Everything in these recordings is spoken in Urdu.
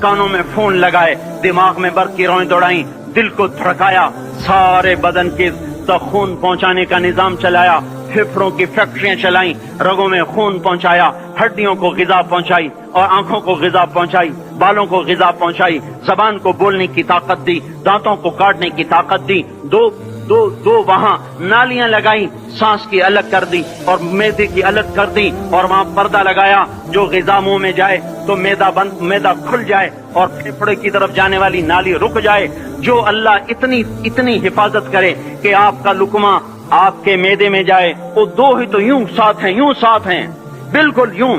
کانوں میں فون لگائے، دماغ میں برقی روئیں دوڑائیں، دل کو دھڑکایا، سارے بدن کے تک خون پہنچانے کا نظام چلایا، پھیپھڑوں کی فیکٹریاں چلائیں، رگوں میں خون پہنچایا، ہڈیوں کو غذا پہنچائی اور آنکھوں کو غذا پہنچائی، بالوں کو غذا پہنچائی، زبان کو بولنے کی طاقت دی، دانتوں کو کاٹنے کی طاقت دی، دو وہاں نالیاں لگائی، سانس کی الگ کر دی اور معدے کی الگ کر دی، اور وہاں پردہ لگایا، جو غذا منہ میں جائے تو معدہ کھل جائے اور پھیپھڑے کی طرف جانے والی نالی رک جائے۔ جو اللہ اتنی حفاظت کرے کہ آپ کا لقمہ آپ کے معدے میں جائے، وہ دو ہی تو یوں ساتھ ہیں بالکل یوں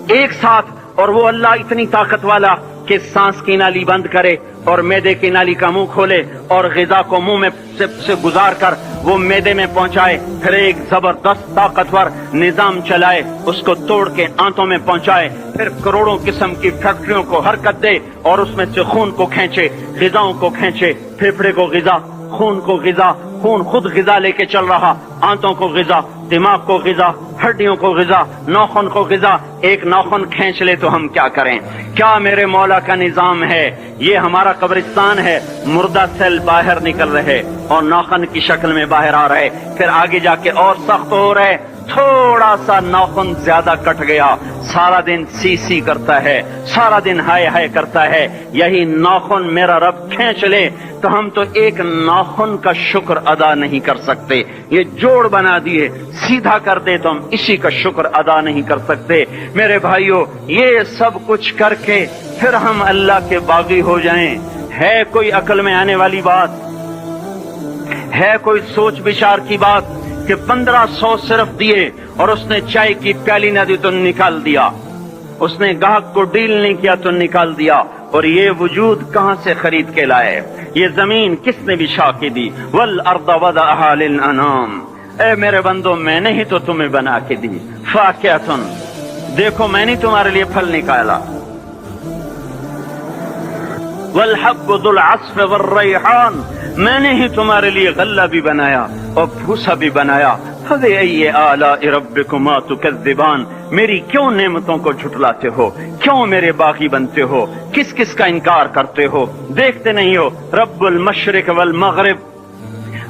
ایک ساتھ، اور وہ اللہ اتنی طاقت والا کہ سانس کی نالی بند کرے اور معدے کی نالی کا منہ کھولے اور غذا کو منہ میں سے گزار کر وہ معدے میں پہنچائے، پھر ایک زبردست طاقتور نظام چلائے، اس کو توڑ کے آنتوں میں پہنچائے، پھر کروڑوں قسم کی فیکٹریوں کو حرکت دے اور اس میں سے خون کو کھینچے، غذاؤں کو کھینچے، پھیپھڑے کو غذا، خون کو غذا، خون خود غذا لے کے چل رہا، آنتوں کو غذا، دماغ کو غذا، ہڈیوں کو غذا، ناخن کو غذا۔ ایک ناخن کھینچ لے تو ہم کیا کریں؟ کیا میرے مولا کا نظام ہے؟ یہ ہمارا قبرستان ہے، مردہ سیل باہر نکل رہے اور ناخن کی شکل میں باہر آ رہے، پھر آگے جا کے اور سخت ہو رہے، تھوڑا سا ناخن زیادہ کٹ گیا، سارا دن سی کرتا ہے، سارا دن ہائے کرتا ہے، یہی ناخن میرا رب کھینچ لے تو ہم تو ایک ناخن کا شکر ادا نہیں کر سکتے، یہ جوڑ بنا دیے، سیدھا کر دے تو ہم اسی کا شکر ادا نہیں کر سکتے۔ میرے بھائیو، یہ سب کچھ کر کے پھر ہم اللہ کے باغی ہو جائیں، ہے کوئی عقل میں آنے والی بات؟ ہے کوئی سوچ بچار کی بات کہ 1500 صرف دیے اور اس نے چائے کی پیالی نہ دی تو نکال دیا، اس نے گاہک کو ڈیل نہیں کیا تو نکال دیا، اور یہ وجود کہاں سے خرید کے لائے؟ یہ زمین کس نے بچھا کے دی؟ والارض وضعها للانام، اے میرے بندو میں نے ہی تو تمہیں بنا کے دی، فاکہۃ، دیکھو میں نے تمہارے لیے پھل نکالا، والحب ذو العصف والریحان، میں نے ہی تمہارے لیے غلہ بھی بنایا اور بھوسا بھی بنایا، فبأي آلاء ربكما تكذبان، میری کیوں نعمتوں کو جھٹلاتے ہو؟ کیوں میرے باغی بنتے ہو؟ کس کس کا انکار کرتے ہو؟ دیکھتے نہیں ہو رب المشرق والمغرب،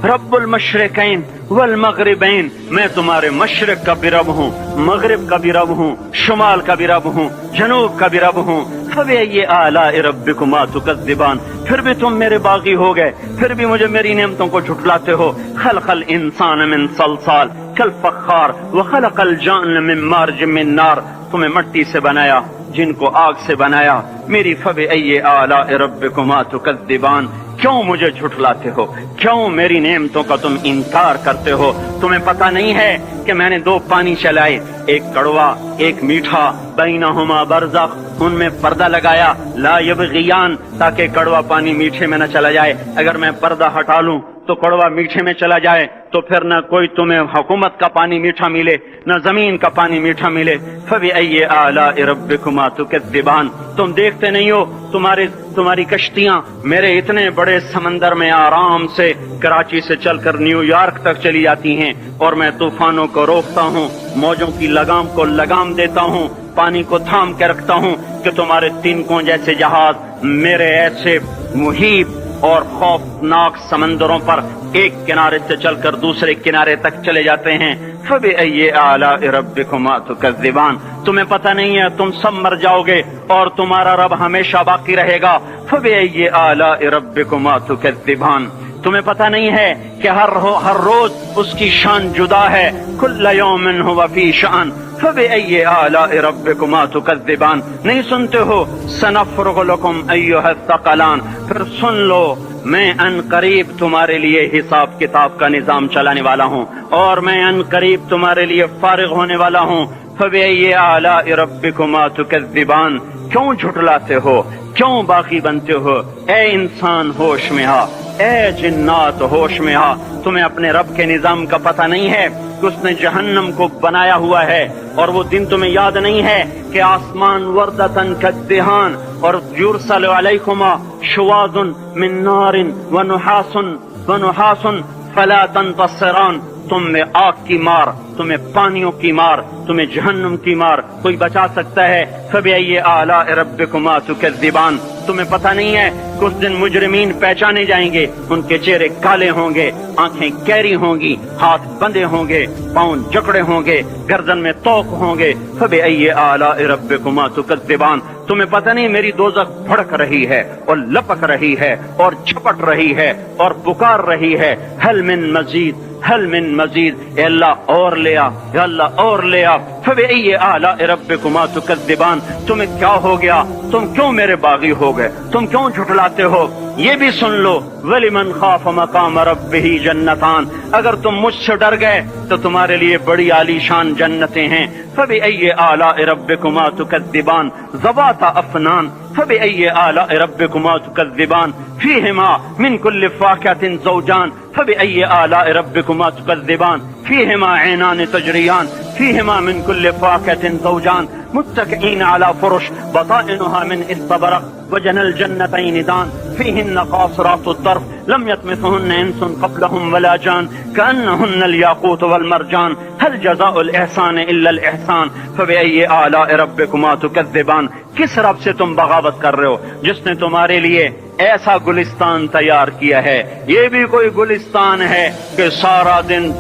رب المشرقین والمغربین، میں تمہارے مشرق کا بھی رب ہوں، مغرب کا بھی رب ہوں، شمال کا بھی رب ہوں، جنوب کا بھی رب ہوں۔ فبأي آلاء ربكما تكذبان، پھر بھی تم میرے باغی ہو گئے، پھر بھی مجھے میری نعمتوں کو جھٹلاتے ہو۔ خلق الانسان من صلصال کالفخار وخلق الجان من مارج من نار، تمہیں مٹی سے بنایا، جن کو آگ سے بنایا۔ میری فبأي آلاء ربكما تكذبان، کیوں مجھے جھٹلاتے ہو؟ کیوں میری نعمتوں کا تم انکار کرتے ہو؟ تمہیں پتہ نہیں ہے کہ میں نے دو پانی چلائے، ایک کڑوا ایک میٹھا، بینہما برزخ، ان میں پردہ لگایا، لا یبغیان، تاکہ کڑوا پانی میٹھے میں نہ چلا جائے، اگر میں پردہ ہٹا لوں تو کڑوا میٹھے میں چلا جائے تو پھر نہ کوئی تمہیں حکومت کا پانی میٹھا ملے نہ زمین کا پانی میٹھا ملے۔ فبأي آلاء ربكما تكذبان، تم دیکھتے نہیں ہو تمہاری کشتیاں میرے اتنے بڑے سمندر میں آرام سے کراچی سے چل کر نیو یارک تک چلی جاتی ہیں، اور میں طوفانوں کو روکتا ہوں، موجوں کی لگام کو لگام دیتا ہوں، پانی کو تھام کے رکھتا ہوں کہ تمہارے تنکوں جیسے جہاز میرے ایسے محیط اور خوفناک سمندروں پر ایک کنارے سے چل کر دوسرے کنارے تک چلے جاتے ہیں۔ فبأي آلاء ربكما تكذبان، تمہیں پتہ نہیں ہے تم سب مر جاؤ گے اور تمہارا رب ہمیشہ باقی رہے گا۔ فبأي آلاء ربكما تكذبان، تمہیں پتہ نہیں ہے کہ ہر روز اس کی شان جدا ہے، كل يوم هو في شأن۔ فبأي آلاء ربكما تكذبان، نہیں سنتے ہو؟ سنفرغ لكم أيها الثقلان، پھر سن لو میں ان قریب تمہارے لیے حساب کتاب کا نظام چلانے والا ہوں، اور میں ان قریب تمہارے لیے فارغ ہونے والا ہوں۔ فبأي آلاء ربكما تكذبان، کیوں جھٹلاتے ہو؟ کیوں باقی بنتے ہو؟ اے انسان ہوش میں آ، اے جنات ہوش میں آ، تمہیں اپنے رب کے نظام کا پتہ نہیں ہے کہ اس نے جہنم کو بنایا ہوا ہے، اور وہ دن تمہیں یاد نہیں ہے کہ آسمان وردتن کالدہان، اور یرسل علیکما شواظ من نار ونحاس فلا تنتصران، تمہیں آگ کی مار، تمہیں پانیوں کی مار، تمہیں جہنم کی مار کوئی بچا سکتا ہے؟ فبأي آلاء ربكما تكذبان، تمہیں پتہ نہیں ہے کہ اس دن مجرمین پہچانے جائیں گے، ان کے چہرے کالے ہوں گے، آنکھیں کیری ہوں گی، ہاتھ بندھے ہوں گے، پاؤں جکڑے ہوں گے، گردن میں توق ہوں گے۔ فبأي آلاء ربكما تكذبان، تمہیں پتہ نہیں میری دوزخ بھڑک رہی ہے اور لپک رہی ہے اور جھپٹ رہی ہے اور پکار رہی ہے، حل من مزید، حل من مزید، اے اللہ اور لے آ، یا اللہ اور لے آ۔ فبأي آلاء ربكما تكذبان، تمہیں کیا ہو گیا؟ تم کیوں میرے باغی ہو گئے؟ تم کیوں جھٹلاتے ہو؟ یہ بھی سن لو، وَلِمَنْ خَافَ مَقَامَ رَبِّهِ جَنَّتَانِ، اگر تم مجھ سے ڈر گئے تو تمہارے لیے بڑی عالی شان جنتیں ہیں۔ فبأي آلاء ربكما تكذبان ذوات أفنان، فبأي آلاء ربكما تكذبان فيهما من كل فاكهة زوجان، فبأي آلاء ربكما تكذبان فيهما عينان تجريان، فيهما من كل فاكهة زوجان متكئين على فرش بطائنها من استبرق وجنى الجنتين دان، فيهن قاصرات الطرف لم يطمثهن انس قبلهم ولا جان، كأنهن الياقوت والمرجان، هل جزاء الإحسان إلا الإحسان، فبأي آلاء ربكما تكذبان۔ کس رب سے تم بغاوت کر رہے ہو جس نے تمہارے لیے ایسا گلستان تیار کیا ہے؟ یہ بھی کوئی گلستان ہے کہ سارا دن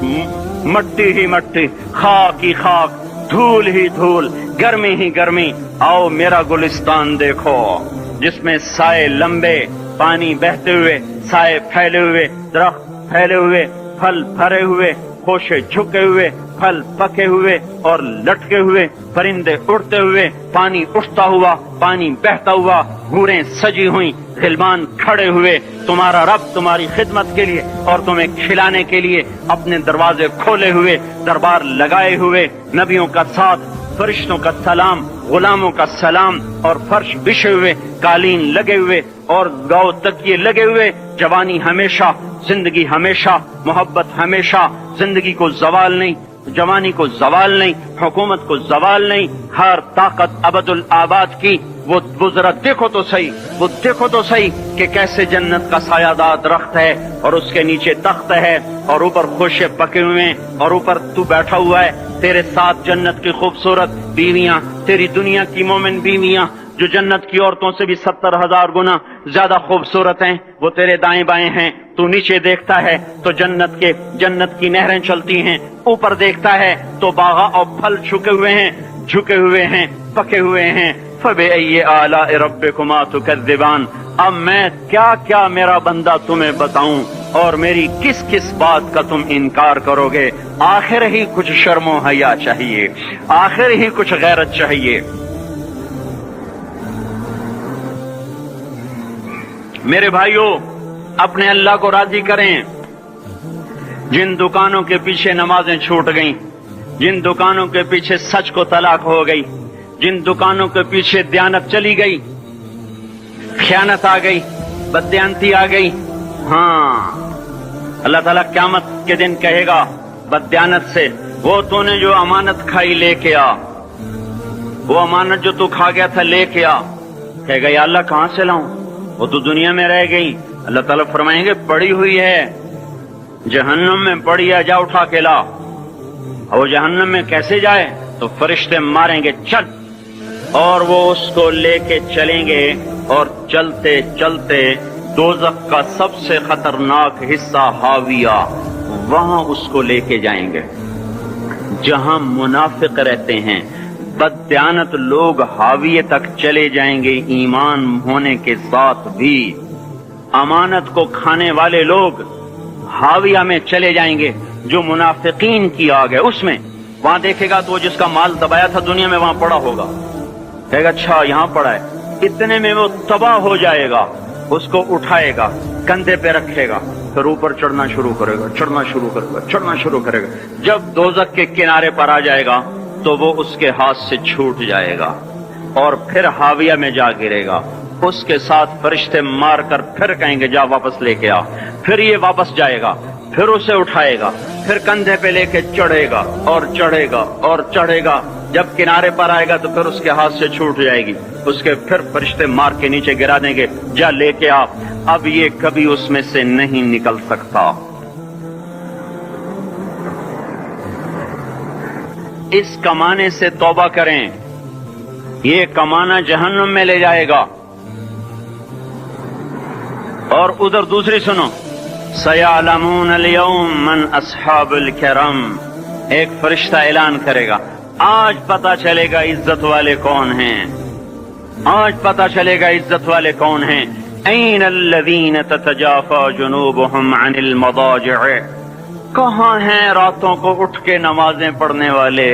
مٹی ہی مٹی، خاک ہی خاک، دھول ہی دھول، گرمی ہی گرمی۔ آؤ میرا گلستان دیکھو جس میں سائے لمبے، پانی بہتے ہوئے، سائے پھیلے ہوئے، درخت پھیلے ہوئے، پھل بھرے ہوئے، خوشے جھکے ہوئے، پھل پکے ہوئے اور لٹکے ہوئے، پرندے اڑتے ہوئے، پانی اٹھتا ہوا، پانی بہتا ہوا، حوریں سجی ہوئیں، غلمان کھڑے ہوئے، تمہارا رب تمہاری خدمت کے لیے اور تمہیں کھلانے کے لیے اپنے دروازے کھولے ہوئے، دربار لگائے ہوئے، نبیوں کا ساتھ، فرشتوں کا سلام، غلاموں کا سلام، اور فرش بچھے ہوئے، قالین لگے ہوئے اور گاؤ تکیے لگے ہوئے، جوانی ہمیشہ، زندگی ہمیشہ، محبت ہمیشہ، زندگی کو زوال نہیں، جوانی کو زوال نہیں، حکومت کو زوال نہیں، ہر طاقت ابد الآباد کی۔ وہ ذرا دیکھو تو صحیح، وہ دیکھو تو صحیح کہ کیسے جنت کا سایہ دار درخت ہے اور اس کے نیچے تخت ہے اور اوپر خوشے پکے ہوئے ہیں اور اوپر تو بیٹھا ہوا ہے، تیرے ساتھ جنت کی خوبصورت بیویاں، تیری دنیا کی مومن بیویاں جو جنت کی عورتوں سے بھی 70,000 گنا زیادہ خوبصورت ہیں، وہ تیرے دائیں بائیں ہیں۔ تو نیچے دیکھتا ہے تو جنت کی نہریں چلتی ہیں، اوپر دیکھتا ہے تو باغ اور پھل جھکے ہوئے ہیں، پکے ہوئے ہیں۔ فبأي آلاء ربكما تكذبان، اب میں کیا کیا میرا بندہ تمہیں بتاؤں اور میری کس کس بات کا تم انکار کرو گے؟ آخر ہی کچھ شرم و حیا چاہیے، آخر ہی کچھ غیرت چاہیے۔ میرے بھائیوں، اپنے اللہ کو راضی کریں۔ جن دکانوں کے پیچھے نمازیں چھوٹ گئیں، جن دکانوں کے پیچھے سچ کو طلاق ہو گئی، جن دکانوں کے پیچھے دیانت چلی گئی، خیانت آ گئی، بددیانتی آ گئی، ہاں اللہ تعالیٰ قیامت کے دن کہے گا بددیانت سے، وہ تو نے جو امانت کھائی لے کے آ، وہ امانت جو تو کھا گیا تھا لے کے آ۔ کہے گا یا اللہ کہاں سے لاؤں، وہ تو دنیا میں رہ گئی۔ اللہ تعالیٰ فرمائیں گے پڑی ہوئی ہے جہنم میں، پڑی ہے، جا اٹھا کے لا۔ اور وہ جہنم میں کیسے جائے؟ تو فرشتے ماریں گے چل، اور وہ اس کو لے کے چلیں گے، اور چلتے چلتے دوزخ کا سب سے خطرناک حصہ حاویہ، وہاں اس کو لے کے جائیں گے جہاں منافق رہتے ہیں۔ بددیانت لوگ حاویہ تک چلے جائیں گے ایمان ہونے کے ساتھ بھی، امانت کو کھانے والے لوگ حاویہ میں چلے جائیں گے جو منافقین کی آگ ہے اس میں۔ وہاں دیکھے گا تو وہ جس کا مال دبایا تھا دنیا میں وہاں پڑا ہوگا، کہے گا اچھا یہاں پڑا ہے، اتنے میں وہ تباہ ہو جائے گا، اس کو اٹھائے گا، کندھے پہ رکھے گا، پھر اوپر چڑھنا شروع کرے گا، چڑھنا شروع کرے گا۔ جب دوزخ کے کنارے پر آ جائے گا تو وہ اس کے ہاتھ سے چھوٹ جائے گا اور پھر حاویہ میں جا گرے گا۔ اس کے ساتھ فرشتے مار کر پھر کہیں گے جا واپس لے کے آ، پھر یہ واپس جائے گا، پھر اسے اٹھائے گا، پھر کندھے پہ لے کے چڑھے گا اور چڑھے گا اور چڑھے گا۔ جب کنارے پر آئے گا تو پھر اس کے ہاتھ سے چھوٹ جائے گی، اس کے پھر فرشتے مار کے نیچے گرا دیں گے، جا لے کے آ۔ اب یہ کبھی اس میں سے نہیں نکل سکتا۔ اس کمانے سے توبہ کریں، یہ کمانا جہنم میں لے جائے گا۔ اور ادھر دوسری سنو، سَيَعْلَمُونَ الْيَوْمَ مَنْ أَصْحَابُ الْكِرَامِ، ایک فرشتہ اعلان کرے گا، آج پتہ چلے گا عزت والے کون ہیں، آج پتہ چلے گا عزت والے کون ہیں۔ أَيْنَ الَّذِينَ تَتَجَافَى جُنُوبُهُمْ عَنِ الْمَضَاجِعِ، کہاں ہیں راتوں کو اٹھ کے نمازیں پڑھنے والے؟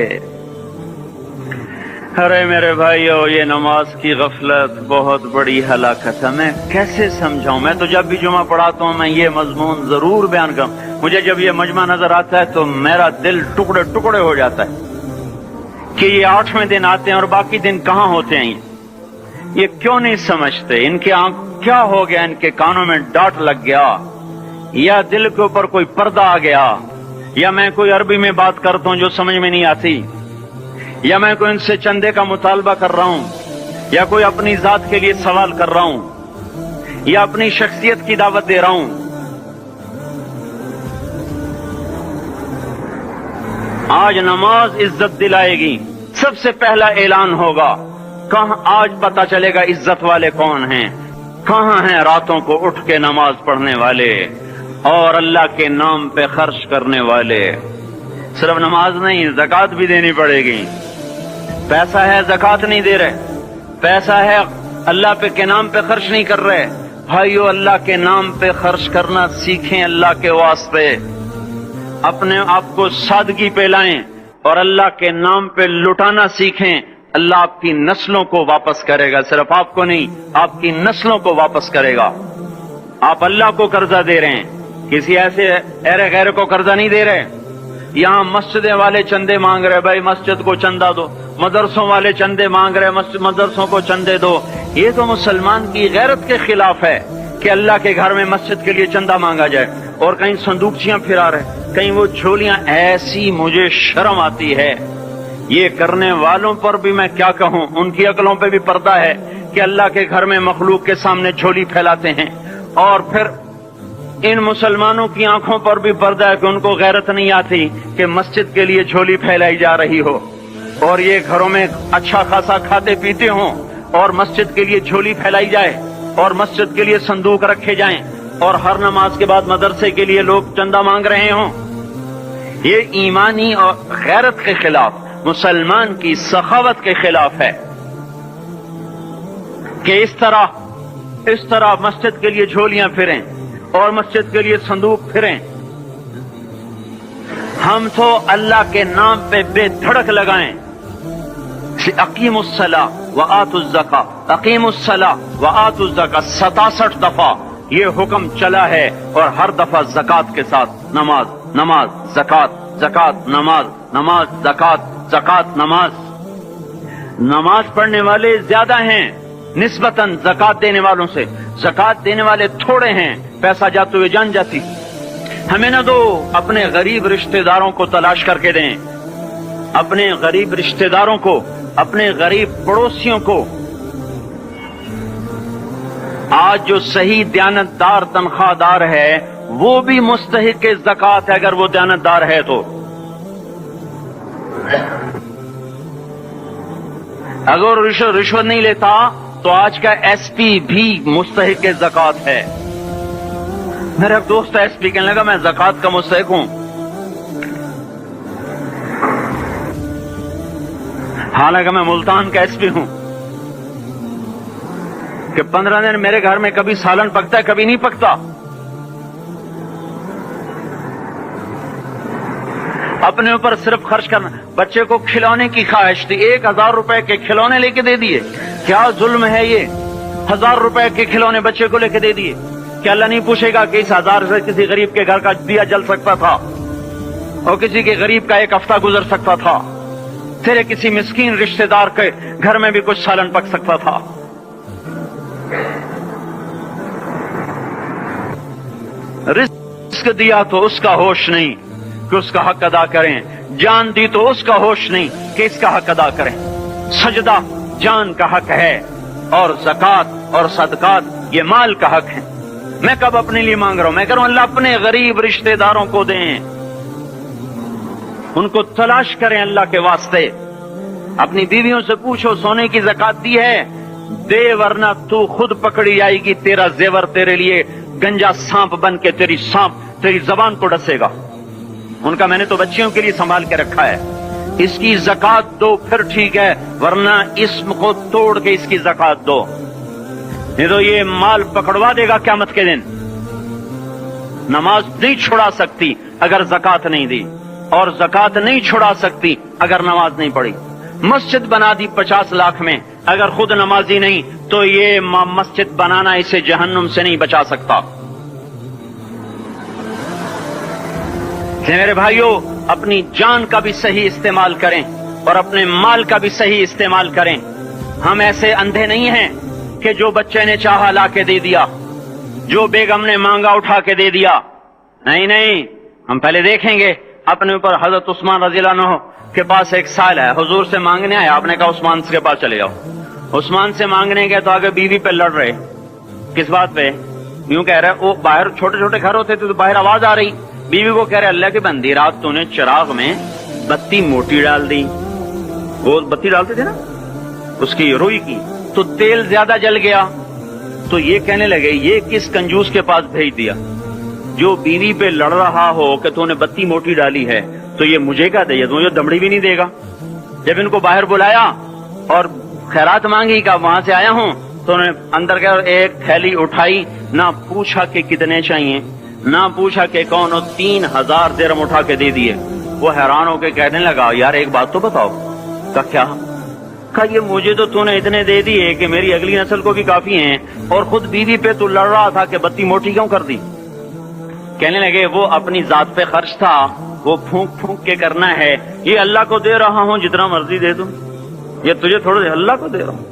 ارے میرے بھائیو، یہ نماز کی غفلت بہت بڑی ہلاکت ہے۔ میں کیسے سمجھاؤں؟ میں تو جب بھی جمعہ پڑھاتا ہوں میں یہ مضمون ضرور بیان کروں، مجھے جب یہ مجمع نظر آتا ہے تو میرا دل ٹکڑے ٹکڑے ہو جاتا ہے کہ یہ 8ویں دن آتے ہیں اور باقی دن کہاں ہوتے ہیں؟ یہ کیوں نہیں سمجھتے؟ ان کے آنکھ کیا ہو گیا؟ ان کے کانوں میں ڈاٹ لگ گیا، یا دل کے اوپر کوئی پردہ آ گیا، یا میں کوئی عربی میں بات کرتا ہوں جو سمجھ میں نہیں آتی، یا میں کوئی ان سے چندے کا مطالبہ کر رہا ہوں، یا کوئی اپنی ذات کے لیے سوال کر رہا ہوں، یا اپنی شخصیت کی دعوت دے رہا ہوں۔ آج نماز عزت دلائے گی، سب سے پہلا اعلان ہوگا، کہاں آج پتہ چلے گا عزت والے کون ہیں، کہاں ہیں راتوں کو اٹھ کے نماز پڑھنے والے اور اللہ کے نام پہ خرچ کرنے والے۔ صرف نماز نہیں، زکوٰۃ بھی دینی پڑے گی۔ پیسہ ہے زکوٰۃ نہیں دے رہے، پیسہ ہے اللہ پہ کے نام پہ خرچ نہیں کر رہے۔ بھائیو، اللہ کے نام پہ خرچ کرنا سیکھیں، اللہ کے واسطے اپنے آپ کو سادگی پہ لائیں اور اللہ کے نام پہ لٹانا سیکھیں۔ اللہ آپ کی نسلوں کو واپس کرے گا، صرف آپ کو نہیں، آپ کی نسلوں کو واپس کرے گا۔ آپ اللہ کو قرضہ دے رہے ہیں، کسی ایسے ایرے غیر کو قرضہ نہیں دے رہے۔ یہاں مسجدیں والے چندے مانگ رہے، بھائی مسجد کو چندہ دو، مدرسوں والے چندے مانگ رہے، مدرسوں کو چندے دو۔ یہ تو مسلمان کی غیرت کے خلاف ہے کہ اللہ کے گھر میں مسجد کے لیے چندہ مانگا جائے، اور کہیں صندوقچیاں پھرا رہے، کہیں وہ جھولیاں۔ ایسی مجھے شرم آتی ہے۔ یہ کرنے والوں پر بھی میں کیا کہوں، ان کی عقلوں پہ بھی پردہ ہے کہ اللہ کے گھر میں مخلوق کے سامنے جھولی پھیلاتے ہیں، اور پھر ان مسلمانوں کی آنکھوں پر بھی پردہ ہے کہ ان کو غیرت نہیں آتی کہ مسجد کے لیے جھولی پھیلائی جا رہی ہو، اور یہ گھروں میں اچھا خاصا کھاتے پیتے ہوں اور مسجد کے لیے جھولی پھیلائی جائے اور مسجد کے لیے صندوق رکھے جائیں، اور ہر نماز کے بعد مدرسے کے لیے لوگ چندہ مانگ رہے ہوں۔ یہ ایمانی اور غیرت کے خلاف، مسلمان کی سخاوت کے خلاف ہے کہ اس طرح مسجد کے لیے جھولیاں پھریں اور مسجد کے لیے صندوق پھریں۔ ہم تو اللہ کے نام پہ بے دھڑک لگائیں۔ اقیموا الصلاۃ وآتوا الزکاۃ، اقیموا الصلاۃ وآتوا الزکاۃ 67 دفعہ یہ حکم چلا ہے، اور ہر دفعہ زکوٰۃ کے ساتھ نماز، نماز زکوٰۃ، زکوٰۃ نماز، نماز زکوٰۃ، زکوٰۃ نماز۔ نماز پڑھنے والے زیادہ ہیں نسبتاً زکوٰۃ دینے والوں سے، زکوٰۃ دینے والے تھوڑے ہیں، پیسہ جاتے ہوئے جان جاتی۔ ہمیں نہ دو، اپنے غریب رشتہ داروں کو تلاش کر کے دیں، اپنے غریب رشتہ داروں کو، اپنے غریب پڑوسیوں کو۔ آج جو صحیح دیانتدار تنخواہ دار ہے وہ بھی مستحق زکوٰۃ ہے، اگر وہ دیانتدار ہے تو۔ اگر رشوت نہیں لیتا تو آج کا ایس پی بھی مستحق زکوٰۃ ہے۔ میرا ایک دوست ایس پی کہنے لگا میں زکوٰۃ کا مستحق ہوں، حالانکہ میں ملتان کا ایس پی ہوں، کہ 15 دن میرے گھر میں کبھی سالن پکتا ہے، کبھی نہیں پکتا۔ اپنے اوپر صرف خرچ کرنا۔ بچے کو کھلونے کی خواہش تھی، 1000 روپے کے کھلونے لے کے دے دیے۔ کیا ظلم ہے یہ؟ 1000 روپے کے کھلونے بچے کو لے کے دے دیے۔ کیا اللہ نہیں پوچھے گا کہ اس 1000 سے کسی غریب کے گھر کا دیا جل سکتا تھا، اور کسی کے غریب کا ایک ہفتہ گزر سکتا تھا، تیرے کسی مسکین رشتہ دار کے گھر میں بھی کچھ سالن پک سکتا تھا۔ رزق دیا تو اس کا ہوش نہیں کہ اس کا حق ادا کریں، جان دی تو اس کا ہوش نہیں کہ اس کا حق ادا کریں۔ سجدہ جان کا حق ہے، اور زکوٰۃ اور صدقات یہ مال کا حق ہے۔ میں کب اپنے لیے مانگ رہا ہوں؟ میں کہہ رہا ہوں اللہ اپنے غریب رشتہ داروں کو دیں، ان کو تلاش کریں اللہ کے واسطے. اپنی بیویوں سے پوچھو سونے کی زکات دی ہے؟ دے ورنہ تو خود پکڑی جائے گی. تیرا زیور تیرے لیے گنجا سانپ بن کے تیری زبان کو ڈسے گا. ان کا میں نے تو بچیوں کے لیے سنبھال کے رکھا ہے. اس کی زکات دو پھر ٹھیک ہے, ورنہ اسم کو توڑ کے اس کی زکات دو, نہیں تو یہ مال پکڑوا دے گا قیامت کے دن. نماز نہیں چھڑا سکتی اگر زکات نہیں دی, اور زکات نہیں چھڑا سکتی اگر نماز نہیں پڑھی. مسجد بنا دی 50 لاکھ میں, اگر خود نمازی نہیں تو یہ مسجد بنانا اسے جہنم سے نہیں بچا سکتا. میرے بھائیوں, اپنی جان کا بھی صحیح استعمال کریں اور اپنے مال کا بھی صحیح استعمال کریں. ہم ایسے اندھے نہیں ہیں کہ جو بچے نے چاہا لا کے دے دیا, جو بیگم نے مانگا اٹھا کے دے دیا. نہیں, ہم پہلے دیکھیں گے. اپنے اوپر حضرت عثمان رضی اللہ عنہ کے پاس ایک سائل ہے, حضور سے مانگنے آئے. آپ نے کہا عثمان کے پاس چلے جاؤ. عثمان سے مانگنے گئے تو آگے بیوی پہ لڑ رہے. کس بات پہ؟ یوں کہہ رہے, وہ باہر چھوٹے چھوٹے گھر ہوتے تھے تو باہر آواز آ رہی. بیوی کو کہہ رہے, اللہ کی بندی, رات تو نے چراغ میں بتی موٹی ڈال دی. وہ بتی ڈالتے تھے نا اس کی روئی کی, تو تیل زیادہ جل گیا. تو یہ کہنے لگے یہ کس کنجوس کے پاس بھیج دیا؟ جو بیوی پہ لڑ رہا ہو کہ تو نے بتی موٹی ڈالی ہے تو یہ مجھے کیا دے, تو مجھے دمڑی بھی نہیں دے گا. جب ان کو باہر بلایا اور خیرات مانگی کہ وہاں سے آیا ہوں, تو انہوں نے اندر گئے اور ایک تھیلی اٹھائی. نہ پوچھا کہ کتنے چاہیے, نہ پوچھا کہ کون, 3000 درہم اٹھا کے دے دیے. وہ حیران ہو کے کہنے لگا, یار ایک بات تو بتاؤ. کیا؟ کہا یہ مجھے تو نے اتنے دے دیے کہ میری اگلی نسل کو بھی کافی ہیں, اور خود بیوی پہ تو لڑ رہا تھا کہ بتی موٹی کیوں کر دی. کہنے لگے وہ اپنی ذات پہ خرچ تھا, وہ پھونک پھونک کے کرنا ہے. یہ اللہ کو دے رہا ہوں جتنا مرضی دے دوں, یہ تجھے تھوڑا دے, اللہ کو دے رہا ہوں.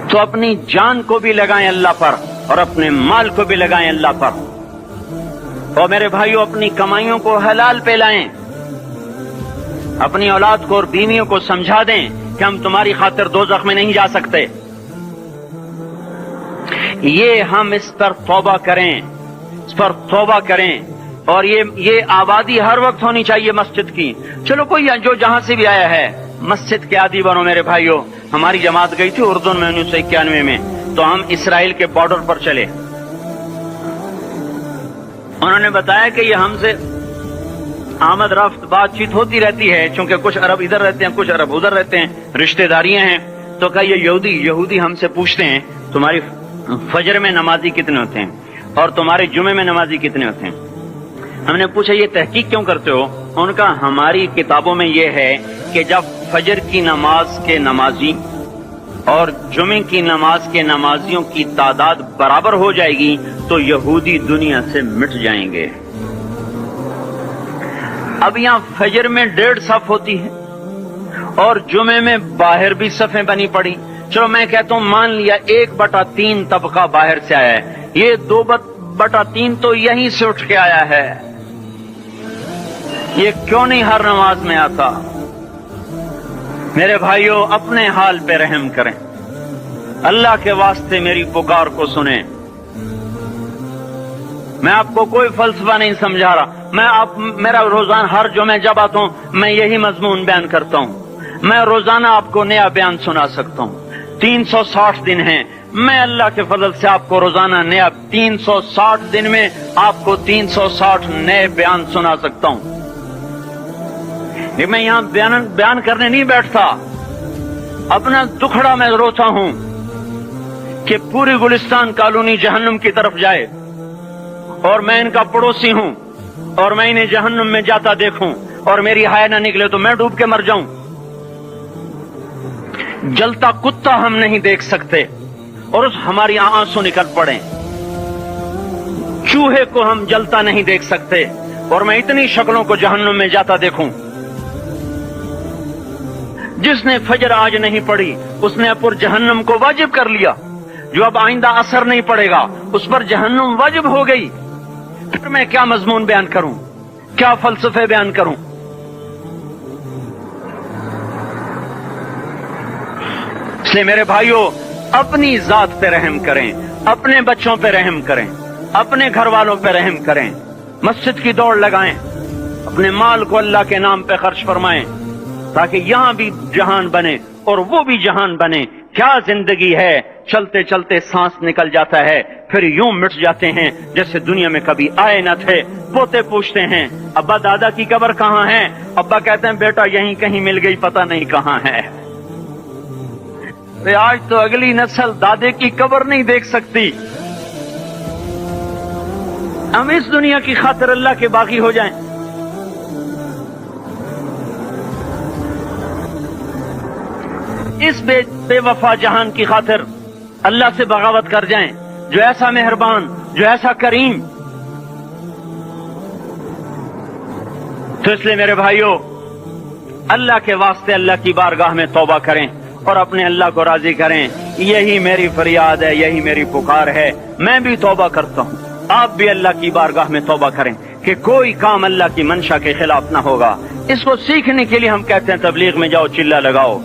تو اپنی جان کو بھی لگائیں اللہ پر اور اپنے مال کو بھی لگائیں اللہ پر. اور میرے بھائیوں, اپنی کمائیوں کو حلال پہ لائیں. اپنی اولاد کو اور بیویوں کو سمجھا دیں کہ ہم تمہاری خاطر دوزخ میں نہیں جا سکتے. یہ ہم اس پر توبہ کریں, اس پر توبہ کریں. اور یہ آبادی ہر وقت ہونی چاہیے مسجد کی. چلو کوئی جو جہاں سے بھی آیا ہے مسجد کے عادی بنو. میرے بھائیوں, ہماری جماعت گئی تھی اردن میں 1991 میں, تو ہم اسرائیل کے بارڈر پر چلے. انہوں نے بتایا کہ یہ ہم سے آمد رفت بات چیت ہوتی رہتی ہے, چونکہ کچھ عرب ادھر رہتے ہیں کچھ عرب ادھر رہتے ہیں, رشتہ داریاں ہیں. تو کہا یہ یہودی ہم سے پوچھتے ہیں تمہاری فجر میں نمازی کتنے ہوتے ہیں اور تمہارے جمعے میں نمازی کتنے ہوتے ہیں. ہم نے پوچھا یہ تحقیق کیوں کرتے ہو؟ ان کا ہماری کتابوں میں یہ ہے کہ جب فجر کی نماز کے نمازی اور جمعے کی نماز کے نمازیوں کی تعداد برابر ہو جائے گی تو یہودی دنیا سے مٹ جائیں گے. اب یہاں فجر میں 1.5 صف ہوتی ہے اور جمعے میں باہر بھی صفیں بنی پڑی. چلو میں کہتا ہوں مان لیا 1/3 طبقہ باہر سے آیا ہے, یہ 2/3 تو یہیں سے اٹھ کے آیا ہے. یہ کیوں نہیں ہر نماز میں آتا؟ میرے بھائیوں, اپنے حال پہ رحم کریں. اللہ کے واسطے میری پکار کو سنیں. میں آپ کو کوئی فلسفہ نہیں سمجھا رہا. میرا روزانہ ہر جمعہ جب آتا ہوں میں یہی مضمون بیان کرتا ہوں. میں روزانہ آپ کو نیا بیان سنا سکتا ہوں. 360 دن ہیں, میں اللہ کے فضل سے آپ کو روزانہ نیا 360 دن میں آپ کو 360 نئے بیان سنا سکتا ہوں. میں یہاں بیان کرنے نہیں بیٹھتا, اپنا دکھڑا میں روتا ہوں کہ پوری گلستان کالونی جہنم کی طرف جائے اور میں ان کا پڑوسی ہوں اور میں انہیں جہنم میں جاتا دیکھوں اور میری ہائے نہ نکلے تو میں ڈوب کے مر جاؤں. جلتا کتا ہم نہیں دیکھ سکتے اور اس ہماری آنسو نکل پڑے. چوہے کو ہم جلتا نہیں دیکھ سکتے اور میں اتنی شکلوں کو جہنم میں جاتا دیکھوں. جس نے فجر آج نہیں پڑھی اس نے پر جہنم کو واجب کر لیا. جو اب آئندہ اثر نہیں پڑے گا اس پر جہنم واجب ہو گئی. پھر میں کیا مضمون بیان کروں, کیا فلسفے بیان کروں؟ اس لیے میرے بھائیوں, اپنی ذات پہ رحم کریں, اپنے بچوں پہ رحم کریں, اپنے گھر والوں پہ رحم کریں. مسجد کی دوڑ لگائیں, اپنے مال کو اللہ کے نام پہ خرچ فرمائیں تاکہ یہاں بھی جہان بنے اور وہ بھی جہان بنے. کیا زندگی ہے، چلتے چلتے سانس نکل جاتا ہے، پھر یوں مٹ جاتے ہیں جیسے دنیا میں کبھی آئے نہ تھے. پوتے پوچھتے ہیں ابا دادا کی قبر کہاں ہے؟ ابا کہتے ہیں بیٹا یہیں کہیں مل گئی، پتہ نہیں کہاں ہے. آج تو اگلی نسل دادے کی قبر نہیں دیکھ سکتی. ہم اس دنیا کی خاطر اللہ کے باغی ہو جائیں. اس بے وفا جہان کی خاطر اللہ سے بغاوت کر جائیں جو ایسا مہربان، جو ایسا کریم. تو اس لیے میرے بھائیوں، اللہ کے واسطے اللہ کی بارگاہ میں توبہ کریں اور اپنے اللہ کو راضی کریں. یہی میری فریاد ہے، یہی میری پکار ہے. میں بھی توبہ کرتا ہوں، آپ بھی اللہ کی بارگاہ میں توبہ کریں کہ کوئی کام اللہ کی منشا کے خلاف نہ ہوگا. اس کو سیکھنے کے لیے ہم کہتے ہیں تبلیغ میں جاؤ، چلہ لگاؤ.